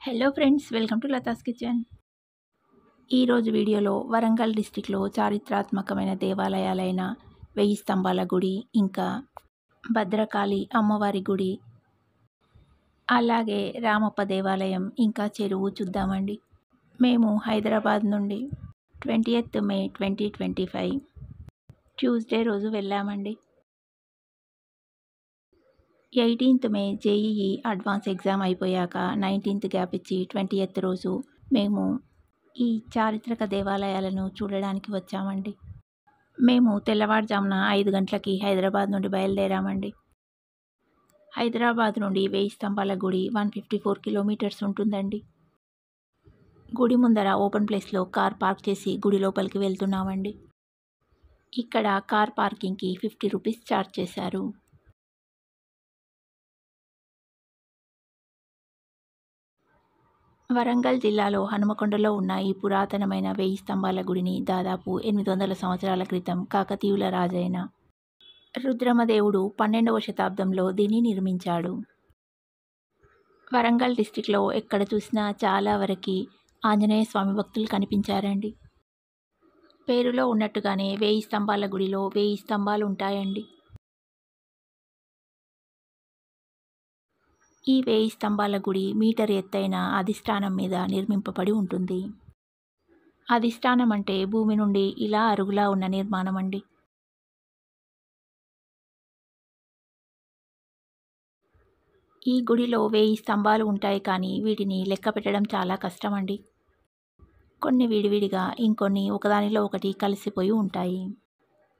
Hello friends, welcome to Latha's kitchen. ఈరోజు వీడియోలో వరంగల్ డిస్టిక్లో చారిత్రాత్మకమైన దేవాలయాలైన వెయ్యి స్తంభాల గుడి, ఇంకా భద్రకాళి అమ్మవారి గుడి, అలాగే రామప్ప దేవాలయం, ఇంకా చెరువు చూద్దామండి. మేము హైదరాబాద్ నుండి 20th మే 2025 ట్యూస్డే రోజు వెళ్ళామండి. 18th మే జేఈఈ అడ్వాన్స్ ఎగ్జామ్ అయిపోయాక 19th గ్యాప్ ఇచ్చి 20th రోజు మేము ఈ చారిత్రక దేవాలయాలను చూడడానికి వచ్చామండి. మేము తెల్లవారుజామున 5 గంటలకి హైదరాబాద్ నుండి బయలుదేరామండి. హైదరాబాద్ నుండి వెయ్యి స్తంభాల గుడి 154 కిలోమీటర్స్ ఉంటుందండి. గుడి ముందర ఓపెన్ ప్లేస్లో కార్ పార్క్ చేసి గుడి లోపలికి వెళ్తున్నామండి. ఇక్కడ కార్ పార్కింగ్కి 50 రూపీస్ ఛార్జ్ చేశారు. వరంగల్ జిల్లాలో హనుమకొండలో ఉన్న ఈ పురాతనమైన వెయ్యి స్తంభాల గుడిని దాదాపు 800 సంవత్సరాల క్రితం కాకతీయుల రాజైన రుద్రమదేవుడు 12వ శతాబ్దంలో దీన్ని నిర్మించాడు. వరంగల్ డిస్టిక్లో ఎక్కడ చూసినా చాలా వరకు ఆంజనేయ స్వామి భక్తులు కనిపించారండి. పేరులో ఉన్నట్టుగానే వెయ్యి స్తంభాల గుడిలో 1000 స్తంభాలు ఉంటాయండి. ఈ 1000 స్తంభాల గుడి మీటర్ ఎత్తైన అధిష్టానం మీద నిర్మింపబడి ఉంటుంది. అధిష్టానం అంటే భూమి నుండి ఇలా అరుగులా ఉన్న నిర్మాణం అండి. ఈ గుడిలో 1000 స్తంభాలు ఉంటాయి, కానీ వీటిని లెక్క పెట్టడం చాలా కష్టమండి. కొన్ని విడివిడిగా, ఇంకొన్ని ఒకదానిలో ఒకటి కలిసిపోయి ఉంటాయి.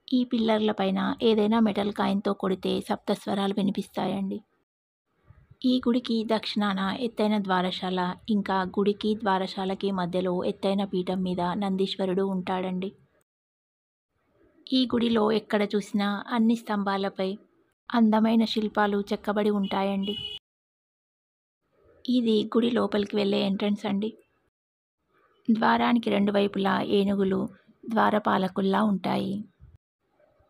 ఈ పిల్లర్ల పైన ఏదైనా మెటల్ కాయిన్తో కొడితే సప్తస్వరాలు వినిపిస్తాయండి. ఈ గుడికి దక్షిణాన ఎత్తైన ద్వారశాల, ఇంకా గుడికి ద్వారశాలకి మధ్యలో ఎత్తైన పీఠం మీద నందీశ్వరుడు ఉంటాడండి. ఈ గుడిలో ఎక్కడ చూసినా అన్ని స్తంభాలపై అందమైన శిల్పాలు చెక్కబడి ఉంటాయండి. ఇది గుడి లోపలికి వెళ్ళే ఎంట్రన్స్ అండి. ద్వారానికి 2 వైపులా ఏనుగులు ద్వారపాలకుల్లా ఉంటాయి.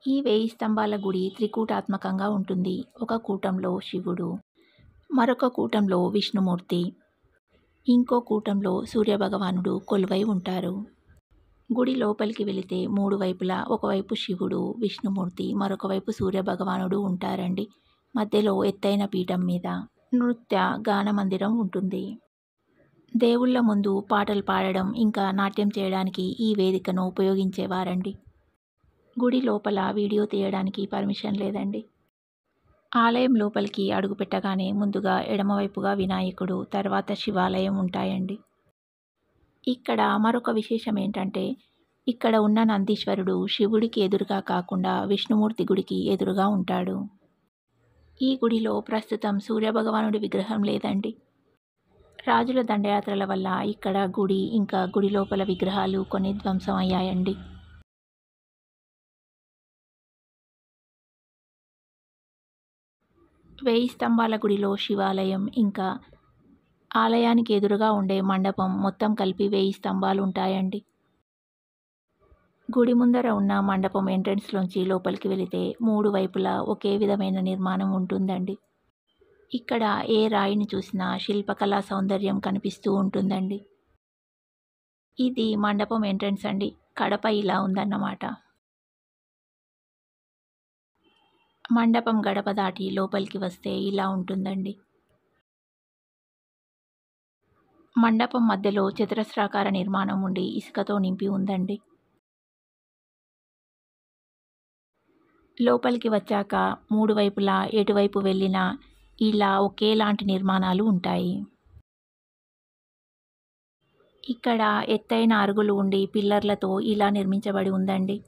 ఈ 1000 స్తంభాల గుడి త్రికూటాత్మకంగా ఉంటుంది. ఒక కూటంలో శివుడు, మరొక కూటంలో విష్ణుమూర్తి, ఇంకో కూటంలో సూర్యభగవానుడు కొలువై ఉంటారు. గుడి లోపలికి వెళితే 3 వైపులా ఒకవైపు శివుడు, విష్ణుమూర్తి, మరొక వైపు సూర్యభగవానుడు ఉంటారండి. మధ్యలో ఎత్తైన పీఠం మీద నృత్య గాన మందిరం ఉంటుంది. దేవుళ్ళ ముందు పాటలు పాడడం, ఇంకా నాట్యం చేయడానికి ఈ వేదికను ఉపయోగించేవారండి. గుడి లోపల వీడియో తీయడానికి పర్మిషన్ లేదండి. ఆలయం లోపలికి అడుగుపెట్టగానే ముందుగా ఎడమవైపుగా వినాయకుడు, తర్వాత శివాలయం ఉంటాయండి. ఇక్కడ మరొక విశేషం ఏంటంటే, ఇక్కడ ఉన్న నందీశ్వరుడు శివుడికి ఎదురుగా కాకుండా విష్ణుమూర్తి గుడికి ఎదురుగా ఉంటాడు. ఈ గుడిలో ప్రస్తుతం సూర్యభగవానుడి విగ్రహం లేదండి. రాజుల దండయాత్రల వల్ల ఇక్కడ గుడి, ఇంకా గుడి లోపల విగ్రహాలు కొన్ని ధ్వంసం అయ్యాయండి. వెయ్యి స్తంభాల గుడిలో శివాలయం, ఇంకా ఆలయానికి ఎదురుగా ఉండే మండపం మొత్తం కలిపి 1000 స్తంభాలు ఉంటాయండి. గుడి ముందర ఉన్న మండపం ఎంట్రన్స్లోంచి లోపలికి వెళితే 3 వైపులా ఒకే విధమైన నిర్మాణం ఉంటుందండి. ఇక్కడ ఏ రాయిని చూసినా శిల్పకళా సౌందర్యం కనిపిస్తూ ఉంటుందండి. ఇది మండపం ఎంట్రన్స్ అండి. కడప ఇలా ఉందన్నమాట. మండపం గడప దాటి లోపలికి వస్తే ఇలా ఉంటుందండి. మండపం మధ్యలో చతురస్రాకార నిర్మాణం ఉండి ఇసుకతో నింపి ఉందండి. లోపలికి వచ్చాక 3 వైపులా ఎటువైపు వెళ్ళినా ఇలా ఒకేలాంటి నిర్మాణాలు ఉంటాయి. ఇక్కడ ఎత్తైన అరుగులు ఉండి పిల్లర్లతో ఇలా నిర్మించబడి ఉందండి.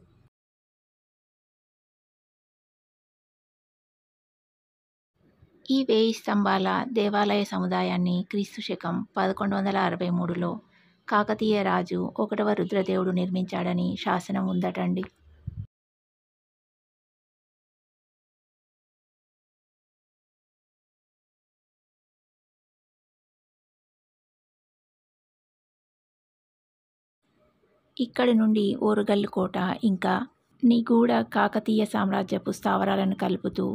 ఈ 1000 స్తంభాల దేవాలయ సముదాయాన్ని క్రీస్తు శకం 1163లో కాకతీయ రాజు 1వ రుద్రదేవుడు నిర్మించాడని శాసనం ఉందటండి. ఇక్కడి నుండి ఓరుగల్లు కోట, ఇంకా నిగూఢ కాకతీయ సామ్రాజ్యపు స్థావరాలను కలుపుతూ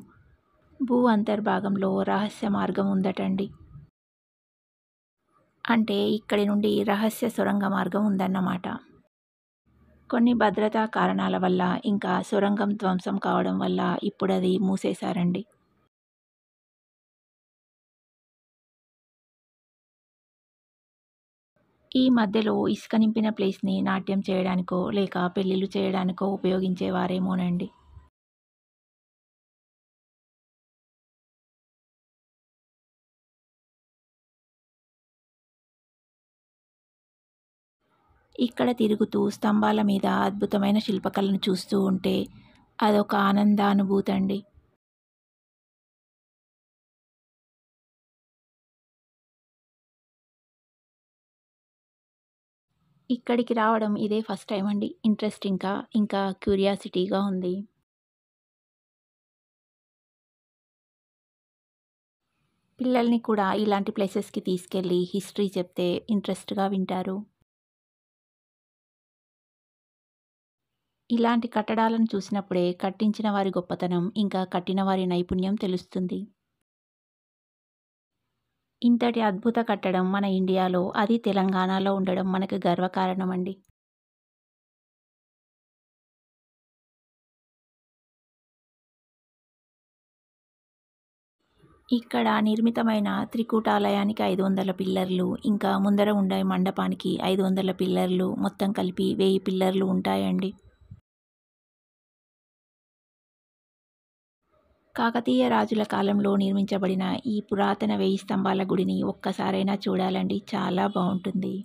భూ అంతర్భాగంలో రహస్య మార్గం ఉందటండి. అంటే ఇక్కడి నుండి రహస్య సొరంగ మార్గం ఉందన్నమాట. కొన్ని భద్రతా కారణాల వల్ల, ఇంకా సొరంగం ధ్వంసం కావడం వల్ల ఇప్పుడది మూసేశారండి. ఈ మధ్యలో ఇసుక నింపిన ప్లేస్‌ని నాట్యం చేయడానికో, లేక పెళ్ళిళ్ళు చేయడానికో ఉపయోగించేవారేమోనండి. ఇక్కడ తిరుగుతూ స్తంభాల మీద అద్భుతమైన శిల్పకళను చూస్తూ ఉంటే అదొక ఆనందానుభూతండి. ఇక్కడికి రావడం ఇదే ఫస్ట్ టైమ్ అండి. ఇంట్రెస్టింగ్‌గా, ఇంకా క్యూరియాసిటీగా ఉంది. పిల్లల్ని కూడా ఇలాంటి ప్లేసెస్‌కి తీసుకెళ్ళి హిస్టరీ చెప్తే ఇంట్రెస్ట్‌గా వింటారు. ఇలాంటి కట్టడాలను చూసినప్పుడే కట్టించిన వారి గొప్పతనం, ఇంకా కట్టిన వారి నైపుణ్యం తెలుస్తుంది. ఇంతటి అద్భుత కట్టడం మన ఇండియాలో, అది తెలంగాణలో ఉండడం మనకు గర్వకారణమండి. ఇక్కడ నిర్మితమైన త్రికూటాలయానికి 500 పిల్లర్లు, ఇంకా ముందర ఉండే మండపానికి 500 పిల్లర్లు, మొత్తం కలిపి 1000 పిల్లర్లు ఉంటాయండి. కాకతీయ రాజుల కాలంలో నిర్మించబడిన ఈ పురాతన 1000 స్తంభాల గుడిని ఒక్కసారైనా చూడాలండి. చాలా బావుంటుంది.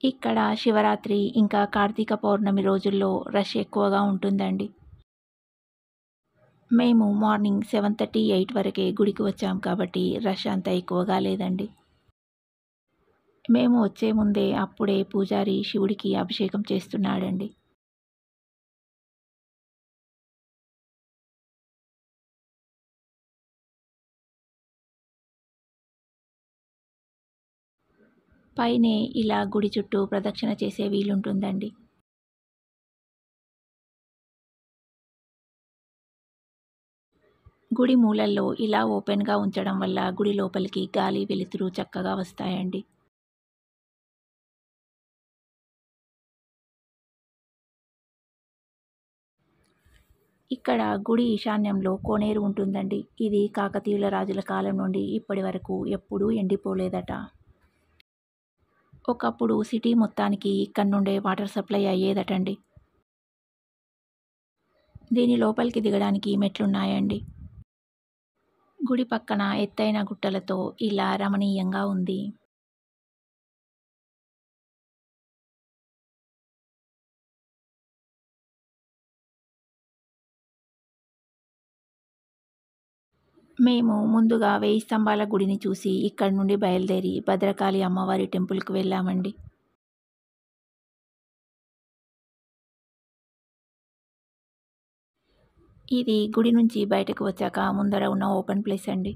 ఇక్కడ శివరాత్రి, ఇంకా కార్తీక పౌర్ణమి రోజుల్లో రష్ ఎక్కువగా ఉంటుందండి. మేము మార్నింగ్ 7:30, 8 వరకే గుడికి వచ్చాం కాబట్టి రష్ అంత ఎక్కువగా లేదండి. మేము వచ్చే ముందే అప్పుడే పూజారి శివుడికి అభిషేకం చేస్తున్నాడండి. పైనే ఇలా గుడి చుట్టూ ప్రదక్షిణ చేసే వీలుంటుందండి. గుడి మూలల్లో ఇలా ఓపెన్‌గా ఉంచడం వల్ల గుడి లోపలికి గాలి, వెలుతురు చక్కగా వస్తాయండి. ఇక్కడ గుడి ఈశాన్యంలో కోనేరు ఉంటుందండి. ఇది కాకతీయుల రాజుల కాలం నుండి ఇప్పటి వరకు ఎప్పుడూ ఎండిపోలేదట. ఒకప్పుడు సిటీ మొత్తానికి ఇక్కడి నుండే వాటర్ సప్లై అయ్యేదటండి. దీని లోపలికి దిగడానికి మెట్లున్నాయండి. గుడి పక్కన ఎత్తైన గుట్టలతో ఇలా రమణీయంగా ఉంది. మేము ముందుగా 1000 స్తంభాల గుడిని చూసి ఇక్కడి నుండి బయలుదేరి భద్రకాళి అమ్మవారి టెంపుల్‌కి వెళ్ళామండి. ఇది గుడి నుంచి బయటకు వచ్చాక ముందర ఉన్న ఓపెన్ ప్లేస్ అండి.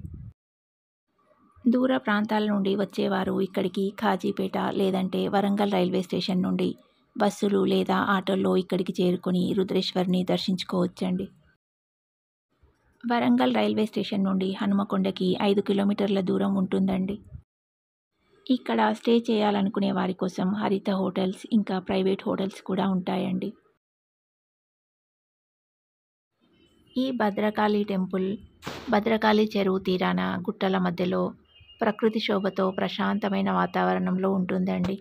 దూర ప్రాంతాల నుండి వచ్చేవారు ఇక్కడికి కాజీపేట, లేదంటే వరంగల్ రైల్వే స్టేషన్ నుండి బస్సులు లేదా ఆటోల్లో ఇక్కడికి చేరుకొని రుద్రేశ్వర్‌ని దర్శించుకోవచ్చండి. వరంగల్ రైల్వే స్టేషన్ నుండి హనుమకొండకి 5 కిలోమీటర్ల దూరం ఉంటుందండి. ఇక్కడ స్టే చేయాలనుకునే వారి కోసం హరిత హోటల్స్, ఇంకా ప్రైవేట్ హోటల్స్ కూడా ఉంటాయండి. ఈ భద్రకాళి టెంపుల్ భద్రకాళి చెరువు తీరాన గుట్టల మధ్యలో ప్రకృతి శోభతో ప్రశాంతమైన వాతావరణంలో ఉంటుందండి.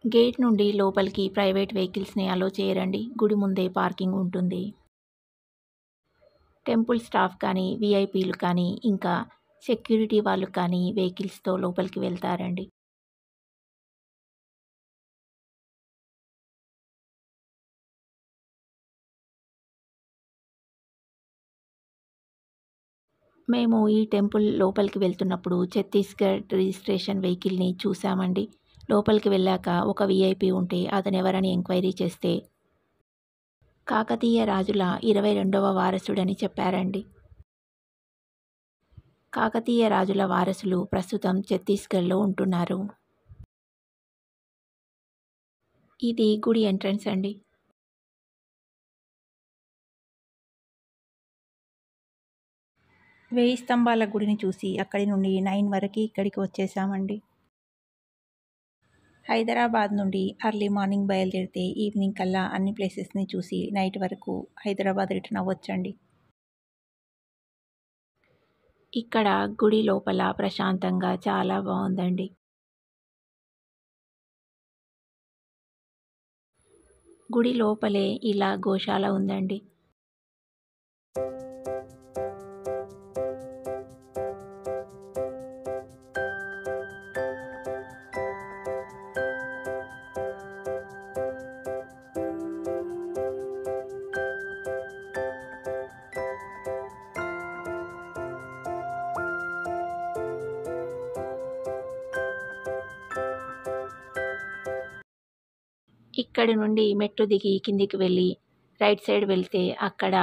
గేట్ నుండి లోపలికి ప్రైవేట్ వెహికల్స్‌ని అలో చేయరండి. గుడి ముందే పార్కింగ్ ఉంటుంది. టెంపుల్ స్టాఫ్ కానీ, వీఐపీలు కానీ, ఇంకా సెక్యూరిటీ వాళ్ళు కానీ వెహికల్స్‌తో లోపలికి వెళ్తారండి. మేము ఈ టెంపుల్ లోపలికి వెళ్తున్నప్పుడు ఛత్తీస్‌గఢ్ రిజిస్ట్రేషన్ వెహికల్‌ని చూసామండి. లోపలికి వెళ్ళాక ఒక వీఐపీ ఉంటే అతనెవరని ఎంక్వైరీ చేస్తే కాకతీయ రాజుల 22వ వారసుడని చెప్పారండి. కాకతీయ రాజుల వారసులు ప్రస్తుతం ఛత్తీస్‌గఢ్‌లో ఉంటున్నారు. ఇది గుడి ఎంట్రన్స్ అండి. వేయి స్తంభాల గుడిని చూసి అక్కడి నుండి 9 వరకు ఇక్కడికి వచ్చేసామండి. హైదరాబాద్ నుండి ఎర్లీ మార్నింగ్ బయలుదేరితే ఈవినింగ్ కల్లా అన్ని ప్లేసెస్ని చూసి నైట్ వరకు హైదరాబాద్ రిటర్న్ అవ్వచ్చండి. ఇక్కడ గుడి లోపల ప్రశాంతంగా చాలా బాగుందండి. గుడి లోపలే ఇలా గోశాల ఉందండి. ఇక్కడి నుండి మెట్లు దిగి కిందికి వెళ్ళి రైట్ సైడ్ వెళ్తే అక్కడ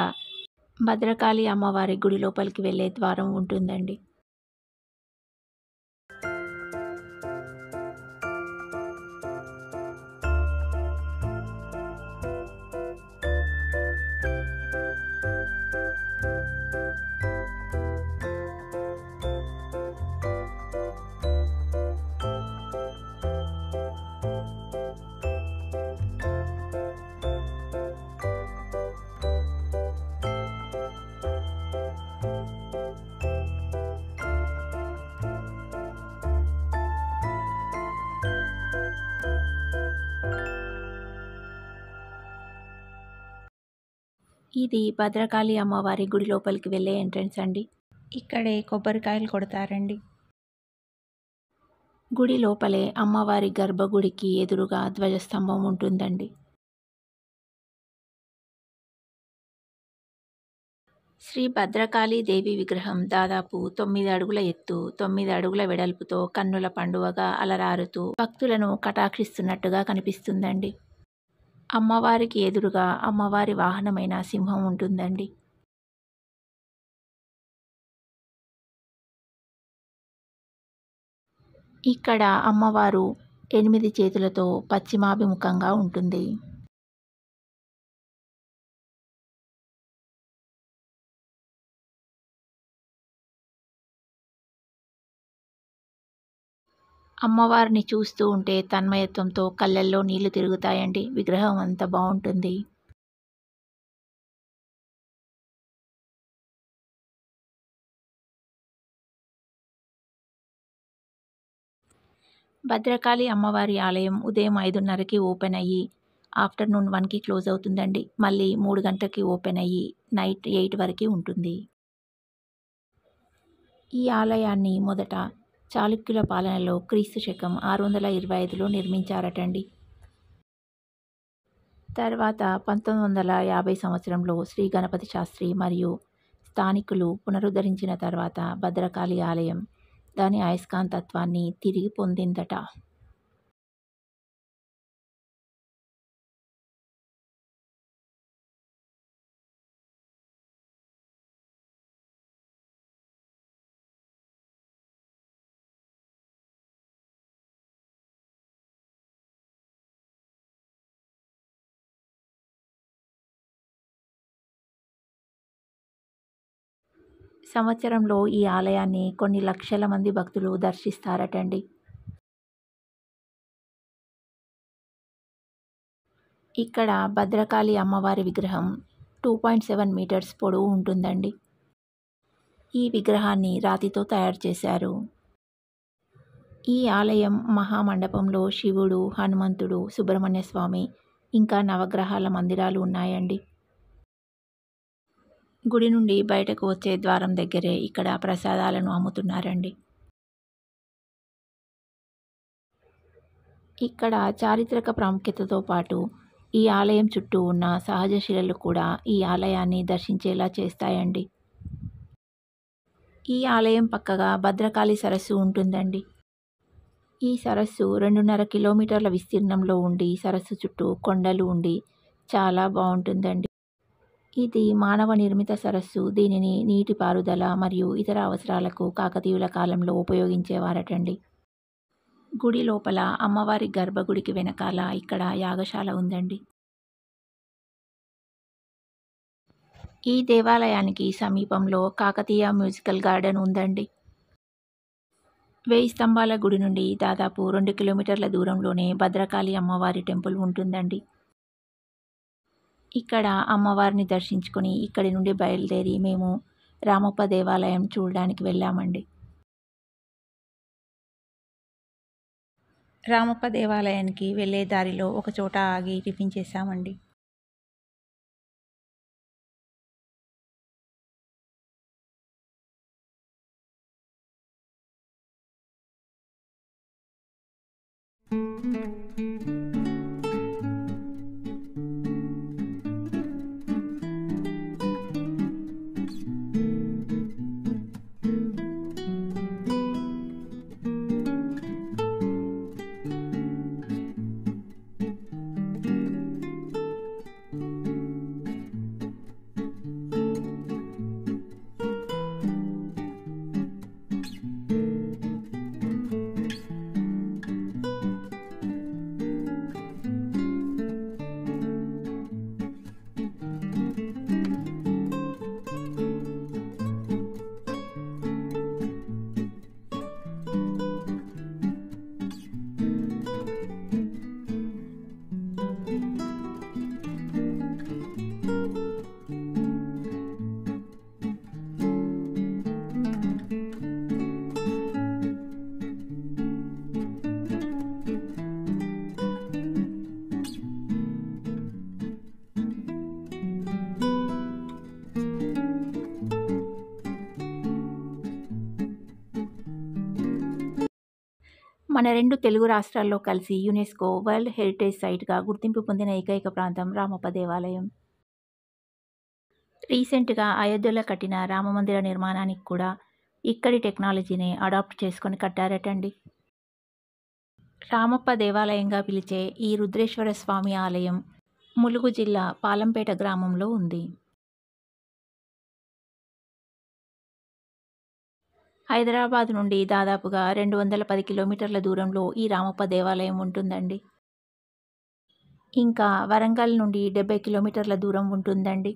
భద్రకాళి అమ్మవారి గుడి లోపలికి వెళ్ళే ద్వారం ఉంటుందండి. ఇది భద్రకాళి అమ్మవారి గుడి లోపలికి వెళ్ళే ఎంట్రన్స్ అండి. ఇక్కడే కొబ్బరికాయలు కొడతారండి. గుడి లోపలే అమ్మవారి గర్భగుడికి ఎదురుగా ధ్వజస్తంభం ఉంటుందండి. శ్రీ భద్రకాళీ దేవి విగ్రహం దాదాపు 9 అడుగుల ఎత్తు, 9 అడుగుల వెడల్పుతో కన్నుల పండువగా అలరారుతూ భక్తులను కటాక్షిస్తున్నట్టుగా కనిపిస్తుందండి. అమ్మవారికి ఎదురుగా అమ్మవారి వాహనమైన సింహం ఉంటుందండి. ఇక్కడ అమ్మవారు 8 చేతులతో పశ్చిమాభిముఖంగా ఉంటుంది. అమ్మవారిని చూస్తూ ఉంటే తన్మయత్వంతో కళ్ళల్లో నీళ్లు తిరుగుతాయండి. విగ్రహం అంత బాగుంటుంది. భద్రకాళి అమ్మవారి ఆలయం ఉదయం 5:30కి ఓపెన్ అయ్యి ఆఫ్టర్నూన్ 1కి క్లోజ్ అవుతుందండి. మళ్ళీ 3 గంటలకి ఓపెన్ అయ్యి నైట్ 8 వరకు ఉంటుంది. ఈ ఆలయాన్ని మొదట చాళుక్యుల పాలనలో క్రీస్తు శకం 625లో నిర్మించారటండి. తర్వాత 1950 సంవత్సరంలో శ్రీ గణపతి శాస్త్రి మరియు స్థానికులు పునరుద్ధరించిన తర్వాత భద్రకాళి ఆలయం దాని అయస్కాంతత్వాన్ని తిరిగి పొందిందట. సంవత్సరంలో ఈ ఆలయాన్ని కొన్ని లక్షల మంది భక్తులు దర్శిస్తారటండి. ఇక్కడ భద్రకాళి అమ్మవారి విగ్రహం 2.7 మీటర్స్ పొడవు ఉంటుందండి. ఈ విగ్రహాన్ని రాతితో తయారు చేశారు. ఈ ఆలయం మహామండపంలో శివుడు, హనుమంతుడు, సుబ్రహ్మణ్య స్వామి ఇంకా నవగ్రహాల మందిరాలు ఉన్నాయండి. గుడి నుండి బయటకు వచ్చే ద్వారం దగ్గరే ఇక్కడ ప్రసాదాలను అమ్ముతున్నారండి. ఇక్కడ చారిత్రక ప్రాముఖ్యతతో పాటు ఈ ఆలయం చుట్టూ ఉన్న సహజ శిలలు కూడా ఈ ఆలయాన్ని దర్శించేలా చేస్తాయండి. ఈ ఆలయం పక్కగా భద్రకాళి సరస్సు ఉంటుందండి. ఈ సరస్సు 2.5 కిలోమీటర్ల విస్తీర్ణంలో ఉండి సరస్సు చుట్టూ కొండలు ఉండి చాలా బాగుంటుందండి. ఇది మానవ నిర్మిత సరస్సు. దీనిని నీటిపారుదల మరియు ఇతర అవసరాలకు కాకతీయుల కాలంలో ఉపయోగించేవారటండి. గుడి లోపల అమ్మవారి గర్భగుడికి వెనకాల ఇక్కడ యాగశాల ఉందండి. ఈ దేవాలయానికి సమీపంలో కాకతీయ మ్యూజికల్ గార్డెన్ ఉందండి. 1000 స్తంభాల గుడి నుండి దాదాపు 2 కిలోమీటర్ల దూరంలోనే భద్రకాళి అమ్మవారి టెంపుల్ ఉంటుందండి. ఇక్కడ అమ్మవారిని దర్శించుకొని ఇక్కడి నుండి బయలుదేరి మేము రామప్ప దేవాలయం చూడడానికి వెళ్ళామండి. రామప్ప దేవాలయానికి వెళ్ళే దారిలో ఒక చోట ఆగి టిఫిన్ చేశామండి. మన 2 తెలుగు రాష్ట్రాల్లో కలిసి యునెస్కో వరల్డ్ హెరిటేజ్ సైట్‌గా గుర్తింపు పొందిన ఏకైక ప్రాంతం రామప్ప దేవాలయం. రీసెంట్‌గా అయోధ్యలో కట్టిన రామమందిర నిర్మాణానికి కూడా ఇక్కడి టెక్నాలజీనే అడాప్ట్ చేసుకొని కట్టారటండి. రామప్ప దేవాలయంగా పిలిచే ఈ రుద్రేశ్వర స్వామి ఆలయం ములుగు జిల్లా పాలంపేట గ్రామంలో ఉంది. హైదరాబాద్ నుండి దాదాపుగా 210 కిలోమీటర్ల దూరంలో ఈ రామప్ప దేవాలయం ఉంటుందండి. ఇంకా వరంగల్ నుండి 70 కిలోమీటర్ల దూరం ఉంటుందండి.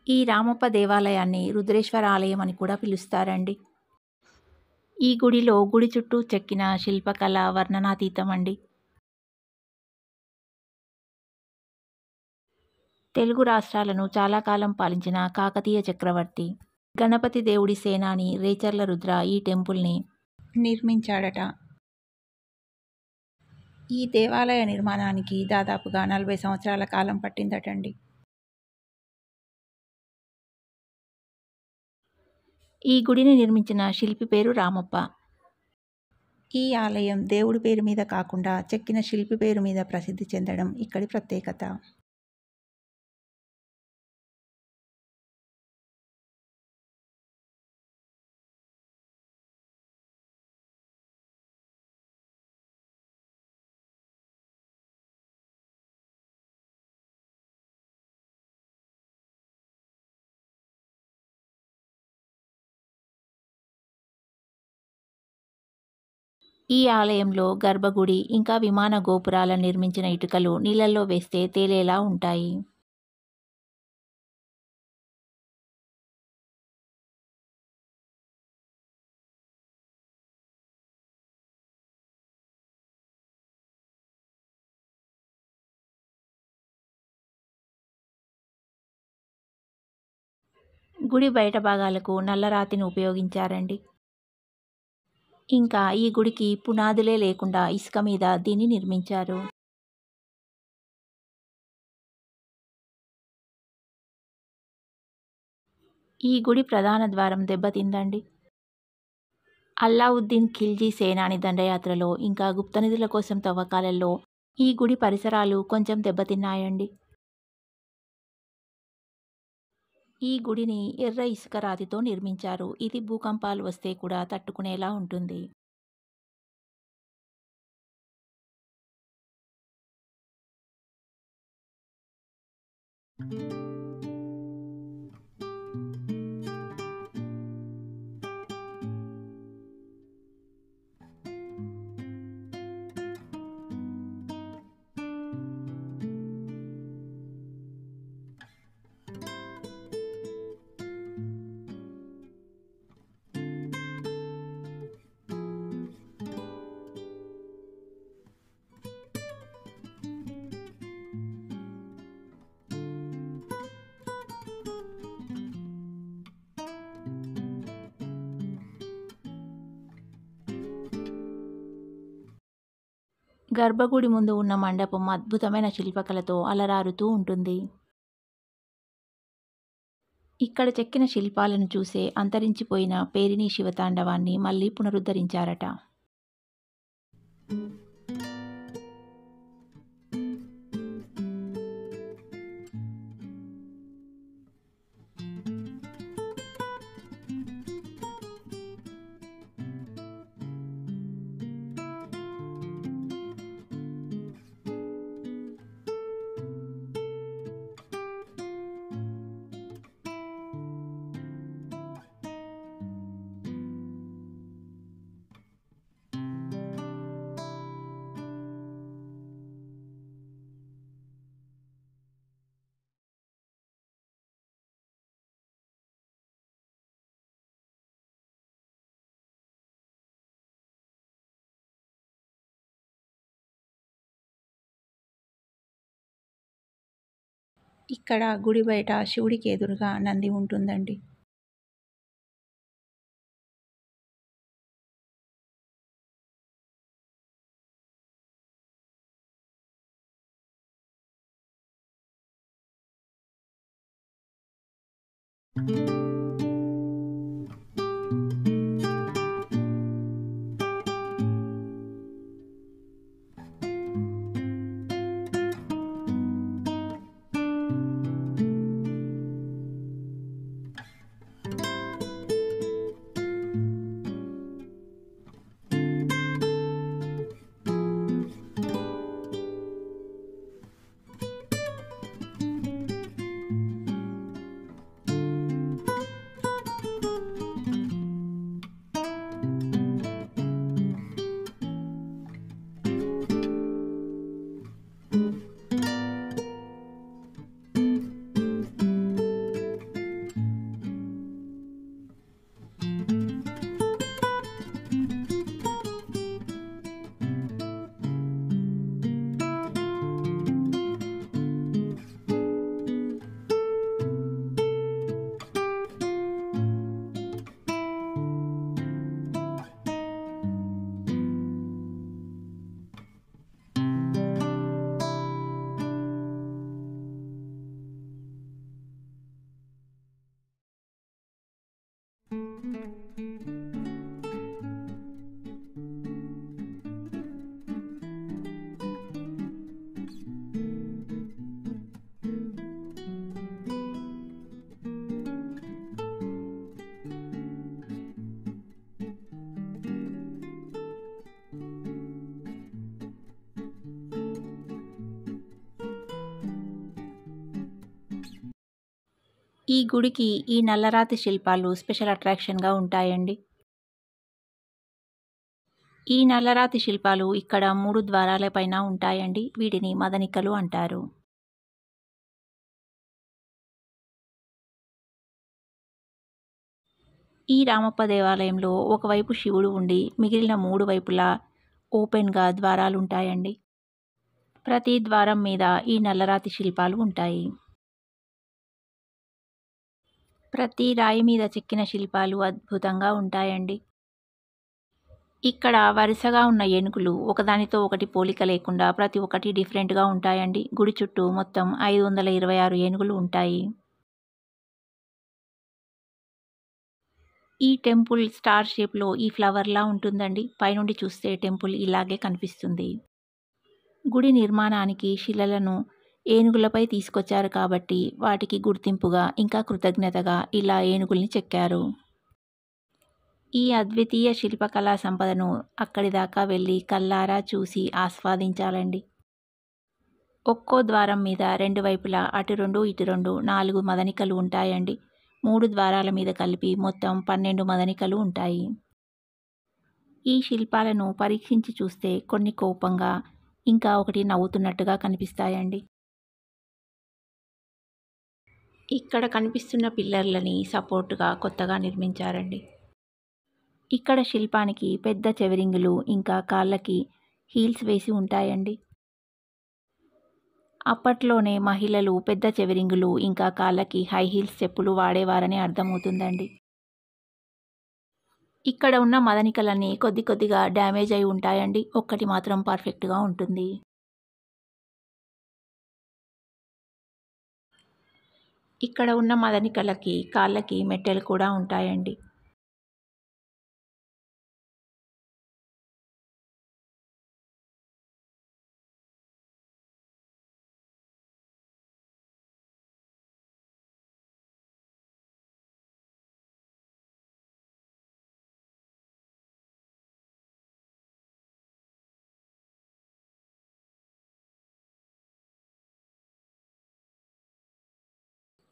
ఈ రామప్ప దేవాలయాన్ని రుద్రేశ్వర ఆలయం అని కూడా పిలుస్తారండి. ఈ గుడిలో గుడి చుట్టూ చెక్కిన శిల్పకళ వర్ణనాతీతమండి. తెలుగు రాష్ట్రాలను చాలా కాలం పాలించిన కాకతీయ చక్రవర్తి గణపతి దేవుడి సేనాని రేచర్ల రుద్ర ఈ టెంపుల్ని నిర్మించాడట. ఈ దేవాలయ నిర్మాణానికి దాదాపుగా 40 సంవత్సరాల కాలం పట్టిందటండి. ఈ గుడిని నిర్మించిన శిల్పి పేరు రామప్ప. ఈ ఆలయం దేవుడి పేరు మీద కాకుండా చెక్కిన శిల్పి పేరు మీద ప్రసిద్ధి చెందడం ఇక్కడి ప్రత్యేకత. ఈ ఆలయంలో గర్భగుడి ఇంకా విమాన గోపురాలను నిర్మించిన ఇటుకలు నీళ్ళల్లో వేస్తే తేలేలా ఉంటాయి. గుడి బయట భాగాలకు నల్లరాతిని ఉపయోగించారండి. ఇంకా ఈ గుడికి పునాదులే లేకుండా ఇసుక మీద దీన్ని నిర్మించారు. ఈ గుడి ప్రధాన ద్వారం దెబ్బతిందండి. అల్లావుద్దీన్ ఖిల్జీ సేనాని దండయాత్రలో ఇంకా గుప్తనిధుల కోసం తవ్వకాలలో ఈ గుడి పరిసరాలు కొంచెం దెబ్బతిన్నాయండి. ఈ గుడిని ఎర్ర ఇసుక రాతితో నిర్మించారు. ఇది భూకంపాలు వస్తే కూడా తట్టుకునేలా ఉంటుంది. గర్భగుడి ముందు ఉన్న మండపం అద్భుతమైన శిల్పకళతో అలరారుతూ ఉంటుంది. ఇక్కడ చెక్కిన శిల్పాలను చూసే అంతరించిపోయిన పేరిణి శివతాండవాన్ని మళ్ళీ పునరుద్ధరించారట. ఇక్కడ గుడి బయట శివుడికి ఎదురుగా నంది ఉంటుందండి. ఈ గుడికి ఈ నల్లరాతి శిల్పాలు స్పెషల్ అట్రాక్షన్‌గా ఉంటాయండి. ఈ నల్లరాతి శిల్పాలు ఇక్కడ 3 ద్వారాల పైన ఉంటాయండి. వీటిని మదనికలు అంటారు. ఈ రామప్ప దేవాలయంలో ఒకవైపు శివుడు ఉండి మిగిలిన 3 వైపులా ఓపెన్‌గా ద్వారాలుంటాయండి. ప్రతి ద్వారం మీద ఈ నల్లరాతి శిల్పాలు ఉంటాయి. ప్రతి రాయి మీద చెక్కిన శిల్పాలు అద్భుతంగా ఉంటాయండి. ఇక్కడ వరుసగా ఉన్న ఏనుగులు ఒకదానితో ఒకటి పోలిక లేకుండా ప్రతి ఒక్కటి డిఫరెంట్‌గా ఉంటాయండి. గుడి చుట్టూ మొత్తం 526 ఏనుగులు ఉంటాయి. ఈ టెంపుల్ స్టార్ షేప్‌లో ఈ ఫ్లవర్‌లా ఉంటుందండి. పైనుండి చూస్తే టెంపుల్ ఇలాగే కనిపిస్తుంది. గుడి నిర్మాణానికి శిలలను ఏనుగులపై తీసుకొచ్చారు కాబట్టి వాటికి గుర్తింపుగా ఇంకా కృతజ్ఞతగా ఇలా ఏనుగుల్ని చెక్కారు. ఈ అద్వితీయ శిల్పకళా సంపదను అక్కడి దాకా వెళ్ళి కళ్ళారా చూసి ఆస్వాదించాలండి. ఒక్కో ద్వారం మీద 2 వైపులా అటు 2 ఇటు 2 4 మదనికలు ఉంటాయండి. 3 ద్వారాల మీద కలిపి మొత్తం 12 మదనికలు ఉంటాయి. ఈ శిల్పాలను పరీక్షించి చూస్తే కొన్ని కోపంగా, ఇంకా ఒకటి నవ్వుతున్నట్టుగా కనిపిస్తాయండి. ఇక్కడ కనిపిస్తున్న పిల్లర్లని సపోర్టుగా కొత్తగా నిర్మించారండి. ఇక్కడ శిల్పానికి పెద్ద చెవిరింగులు ఇంకా కాళ్ళకి హీల్స్ వేసి ఉంటాయండి. అప్పట్లోనే మహిళలు పెద్ద చెవిరింగులు ఇంకా కాళ్ళకి హై హీల్స్ చెప్పులు వాడేవారని అర్థమవుతుందండి. ఇక్కడ ఉన్న మదనికలన్నీ కొద్ది కొద్దిగా డ్యామేజ్ అయి ఉంటాయండి. ఒక్కటి మాత్రం పర్ఫెక్ట్‌గా ఉంటుంది. ఇక్కడ ఉన్న మదనికలకి కాళ్ళకి మెట్టెలు కూడా ఉంటాయండి.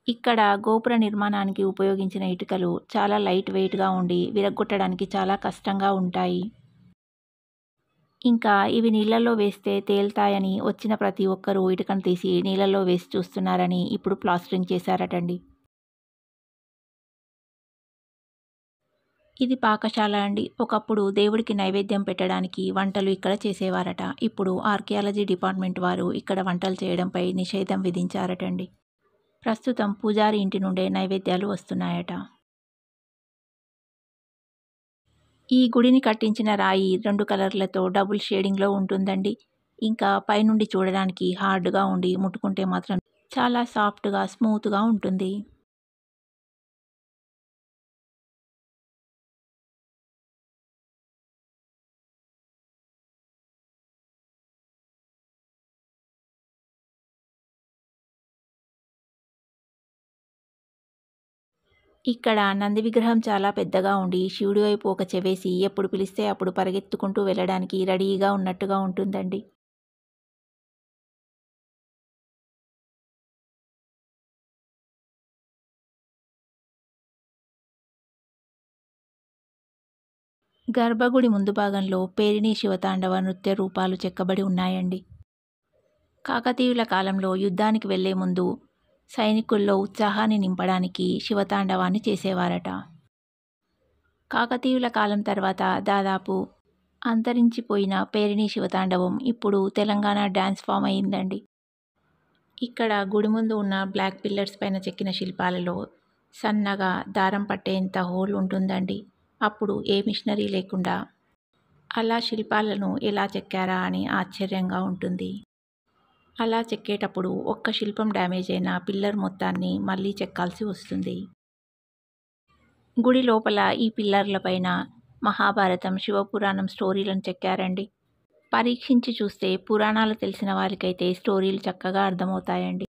ఇక్కడ గోపుర నిర్మాణానికి ఉపయోగించిన ఇటుకలు చాలా లైట్ వెయిట్‌గా ఉండి విరగ్గొట్టడానికి చాలా కష్టంగా ఉంటాయి. ఇంకా ఇవి నీళ్ళల్లో వేస్తే తేలుతాయని వచ్చిన ప్రతి ఒక్కరూ ఇటుకను తీసి నీళ్ళల్లో వేసి చూస్తున్నారని ఇప్పుడు ప్లాస్టరింగ్ చేశారటండి. ఇది పాకశాల అండి. ఒకప్పుడు దేవుడికి నైవేద్యం పెట్టడానికి వంటలు ఇక్కడ చేసేవారట. ఇప్పుడు ఆర్కియాలజీ డిపార్ట్మెంట్ వారు ఇక్కడ వంటలు చేయడంపై నిషేధం విధించారటండి. ప్రస్తుతం పూజారి ఇంటి నుండే నైవేద్యాలు వస్తున్నాయట. ఈ గుడిని కట్టించిన రాయి 2 కలర్లతో డబుల్ షేడింగ్‌లో ఉంటుందండి. ఇంకా పైనుండి చూడడానికి హార్డ్‌గా ఉండి ముట్టుకుంటే మాత్రం చాలా సాఫ్ట్‌గా, స్మూత్‌గా ఉంటుంది. ఇక్కడ నంది విగ్రహం చాలా పెద్దగా ఉండి శివుడి వైపు ఒక చెవేసి ఎప్పుడు పిలిస్తే అప్పుడు పరిగెత్తుకుంటూ వెళ్ళడానికి రెడీగా ఉన్నట్టుగా ఉంటుందండి. గర్భగుడి ముందు భాగంలో పేరిణి శివతాండవ నృత్య రూపాలు చెక్కబడి ఉన్నాయండి. కాకతీయుల కాలంలో యుద్ధానికి వెళ్లే ముందు సైనికుల్లో ఉత్సాహాన్ని నింపడానికి శివతాండవాన్ని చేసేవారట. కాకతీయుల కాలం తర్వాత దాదాపు అంతరించిపోయిన పేరిణి శివతాండవం ఇప్పుడు తెలంగాణ డాన్స్ ఫామ్ అయిందండి. ఇక్కడ గుడి ముందు ఉన్న బ్లాక్ పిల్లర్స్ పైన చెక్కిన శిల్పాలలో సన్నగా దారం పట్టేంత హోల్ ఉంటుందండి. అప్పుడు ఏ మిషనరీ లేకుండా అలా శిల్పాలను ఎలా చెక్కారా అని ఆశ్చర్యంగా ఉంటుంది. అలా చెక్కేటప్పుడు ఒక్క శిల్పం డ్యామేజ్ అయిన పిల్లర్ మొత్తాన్ని మళ్ళీ చెక్కాల్సి వస్తుంది. గుడి లోపల ఈ పిల్లర్ల పైన మహాభారతం, శివపురాణం స్టోరీలను చెక్కారండి. పరీక్షించి చూస్తే పురాణాలు తెలిసిన వారికైతే స్టోరీలు చక్కగా అర్థమవుతాయండి.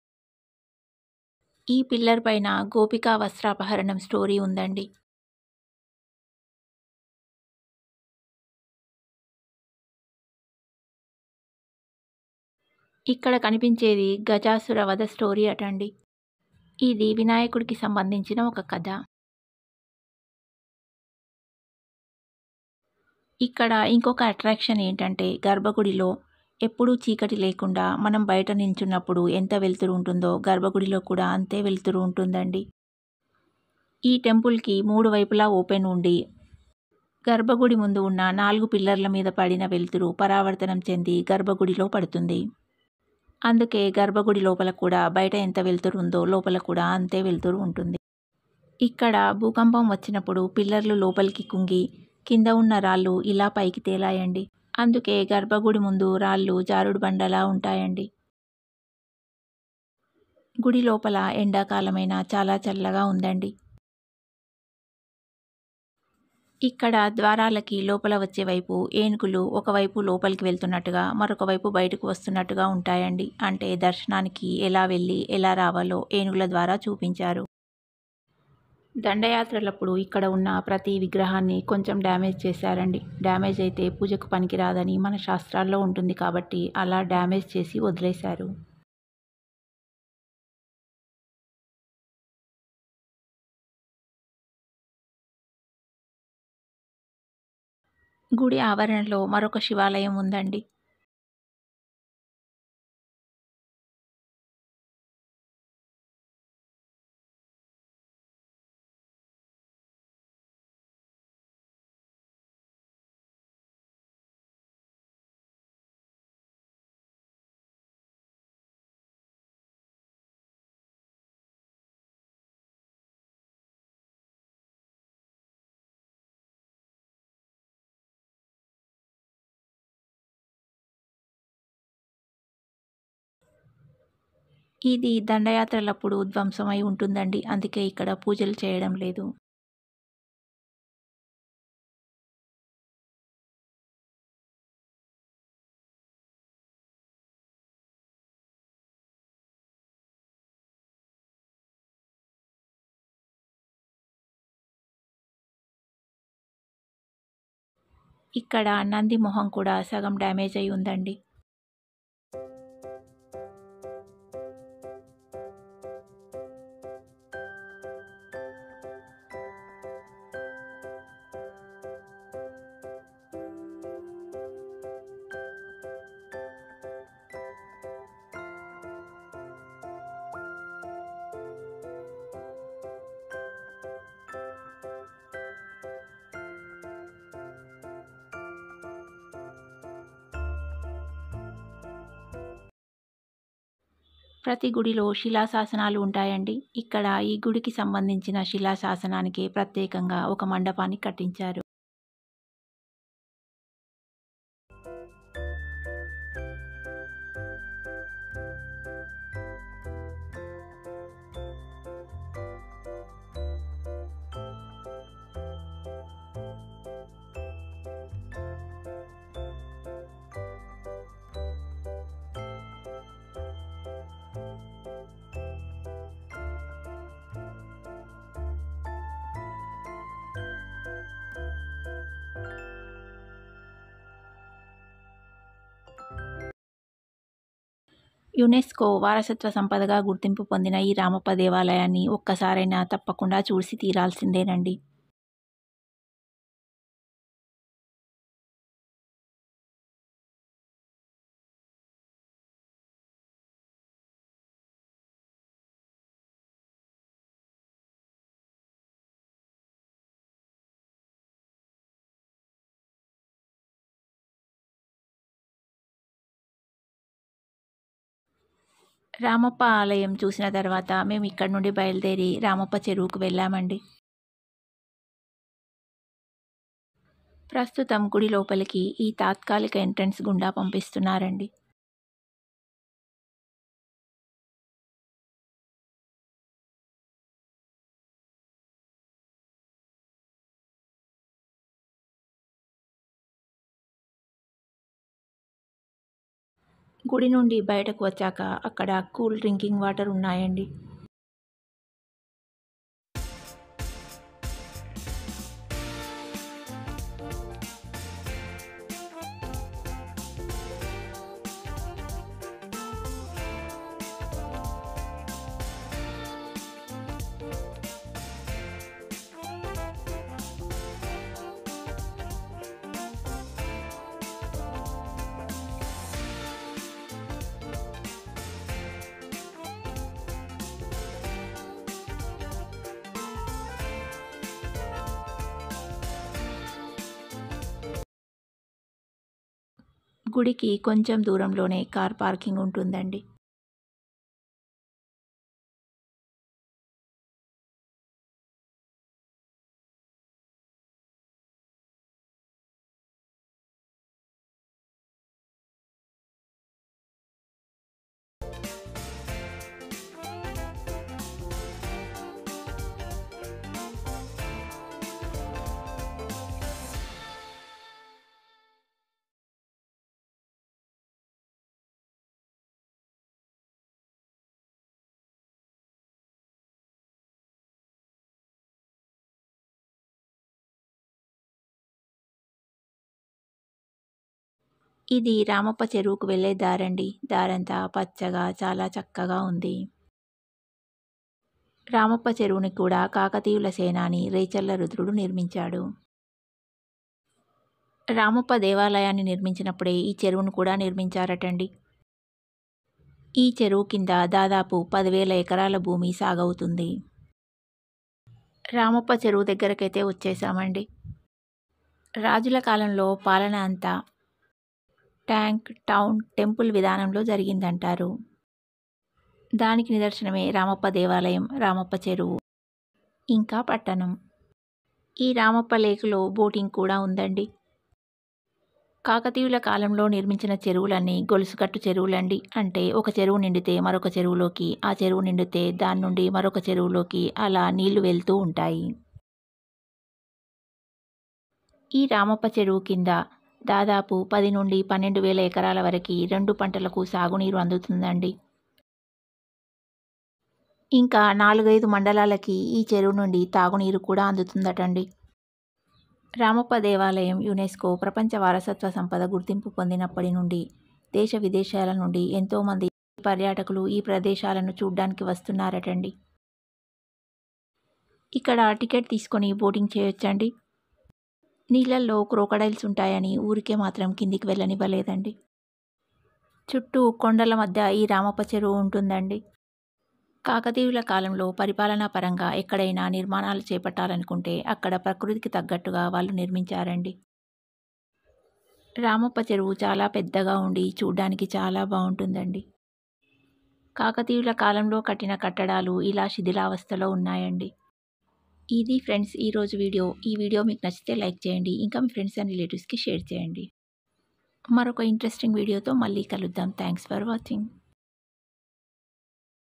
ఈ పిల్లర్ పైన గోపికా వస్త్రాపహరణం స్టోరీ ఉందండి. ఇక్కడ కనిపించేది గజాసుర వధ స్టోరీ అటండి. ఇది వినాయకుడికి సంబంధించిన ఒక కథ. ఇక్కడ ఇంకొక అట్రాక్షన్ ఏంటంటే గర్భగుడిలో ఎప్పుడూ చీకటి లేకుండా మనం బయట నిల్చున్నప్పుడు ఎంత వెలుతురు ఉంటుందో గర్భగుడిలో కూడా అంతే వెలుతురు ఉంటుందండి. ఈ టెంపుల్‌కి 3 వైపులా ఓపెన్ ఉండి గర్భగుడి ముందు ఉన్న 4 పిల్లర్ల మీద పడిన వెలుతురు పరావర్తనం చెంది గర్భగుడిలో పడుతుంది. అందుకే గర్భగుడి లోపల కూడా బయట ఎంత వెలుతురు ఉందో లోపల కూడా అంతే వెలుతురు ఉంటుంది. ఇక్కడ భూకంపం వచ్చినప్పుడు పిల్లర్లు లోపలికి కుంగి కింద ఉన్న రాళ్ళు ఇలా పైకి తేలాయండి. అందుకే గర్భగుడి ముందు రాళ్ళు జారుడు బండలా ఉంటాయండి. గుడి లోపల ఎండాకాలమైనా చాలా చల్లగా ఉందండి. ఇక్కడ ద్వారాలకి లోపల వచ్చే వైపు ఏనుగులు ఒకవైపు లోపలికి వెళ్తున్నట్టుగా, మరొక వైపు బయటకు వస్తున్నట్టుగా ఉంటాయండి. అంటే దర్శనానికి ఎలా వెళ్ళి, ఎలా రావాలో ఏనుగుల ద్వారా చూపించారు. దండయాత్రలప్పుడు ఇక్కడ ఉన్న ప్రతి విగ్రహాన్ని కొంచెం డ్యామేజ్ చేశారండి. డ్యామేజ్ అయితే పూజకు పనికిరాదని మన శాస్త్రాల్లో ఉంటుంది కాబట్టి అలా డ్యామేజ్ చేసి వదిలేశారు. గుడి ఆవరణలో మరొక శివాలయం ఉందండి. ఇది దండయాత్రలప్పుడు ధ్వంసమై ఉంటుందండి. అందుకే ఇక్కడ పూజలు చేయడం లేదు. ఇక్కడ నంది మొహం కూడా సగం డ్యామేజ్ అయి ఉందండి. ప్రతి గుడిలో శిలాశాసనాలు ఉంటాయండి. ఇక్కడ ఈ గుడికి సంబంధించిన శిలాశాసనానికి ప్రత్యేకంగా ఒక మండపాన్ని కట్టించారు. యునెస్కో వారసత్వ సంపదగా గుర్తింపు పొందిన ఈ రామప్ప దేవాలయాన్ని ఒక్కసారైనా తప్పకుండా చూసి తీరాల్సిందేనండి. రామప్ప ఆలయం చూసిన తర్వాత మేము ఇక్కడి నుండి బయలుదేరి రామప్ప చెరువుకు వెళ్ళామండి. ప్రస్తుతం గుడి లోపలికి ఈ తాత్కాలిక ఎంట్రన్స్ గుండా పంపిస్తున్నారండి. గుడి నుండి బయటకు వచ్చాక అక్కడ కూల్ డ్రింకింగ్ వాటర్ ఉన్నాయండి. గుడికి కొంచెం దూరంలోనే కార్ పార్కింగ్ ఉంటుందండి. ఇది రామప్ప చెరువుకు వెళ్ళే దారండి. దారంతా పచ్చగా చాలా చక్కగా ఉంది. రామప్ప చెరువుని కూడా కాకతీయుల సేనాని రేచర్ల రుద్రుడు నిర్మించాడు. రామప్ప దేవాలయాన్ని నిర్మించినప్పుడే ఈ చెరువును కూడా నిర్మించారటండి. ఈ చెరువు కింద దాదాపు 10,000 ఎకరాల భూమి సాగవుతుంది. రామప్ప చెరువు దగ్గరకైతే వచ్చేసామండి. రాజుల కాలంలో పాలన అంతా ట్యాంక్, టౌన్, టెంపుల్ విధానంలో జరిగిందంటారు. దానికి నిదర్శనమే రామప్ప దేవాలయం, రామప్ప చెరువు, ఇంకా పట్టణం. ఈ రామప్ప లేకులో బోటింగ్ కూడా ఉందండి. కాకతీయుల కాలంలో నిర్మించిన చెరువులన్నీ గొలుసుకట్టు చెరువులండి. అంటే ఒక చెరువు నిండితే మరొక చెరువులోకి, ఆ చెరువు నిండితే దాని నుండి మరొక చెరువులోకి అలా నీళ్లు వెళ్తూ ఉంటాయి. ఈ రామప్ప చెరువు కింద దాదాపు 10 నుండి 12,000 ఎకరాల వరకి 2 పంటలకు సాగునీరు అందుతుందండి. ఇంకా 4, 5 మండలాలకి ఈ చెరువు నుండి తాగునీరు కూడా అందుతుందటండి. రామప్ప దేవాలయం యునెస్కో ప్రపంచ వారసత్వ సంపద గుర్తింపు పొందినప్పటి నుండి దేశ విదేశాల నుండి ఎంతోమంది పర్యాటకులు ఈ ప్రదేశాలను చూడ్డానికి వస్తున్నారటండి. ఇక్కడ టికెట్ తీసుకొని బోటింగ్ చేయొచ్చండి. నీళ్ళల్లో క్రోకడైల్స్ ఉంటాయని ఊరికే మాత్రం కిందికి వెళ్ళనివ్వలేదండి. చుట్టూ కొండల మధ్య ఈ రామప్ప చెరువు ఉంటుందండి. కాకతీయుల కాలంలో పరిపాలనా పరంగా ఎక్కడైనా నిర్మాణాలు చేపట్టాలనుకుంటే అక్కడ ప్రకృతికి తగ్గట్టుగా వాళ్ళు నిర్మించారండి. రామప్ప చెరువు చాలా పెద్దగా ఉండి చూడ్డానికి చాలా బాగుంటుందండి. కాకతీయుల కాలంలో కట్టిన కట్టడాలు ఇలా శిథిలావస్థలో ఉన్నాయండి. ఇది ఫ్రెండ్స్ ఈరోజు వీడియో. ఈ వీడియో మీకు నచ్చితే లైక్ చేయండి. ఇంకా మీ ఫ్రెండ్స్ అండ్ రిలేటివ్స్కి షేర్ చేయండి. మరొక ఇంట్రెస్టింగ్ వీడియోతో మళ్ళీ కలుద్దాం. Thanks for watching.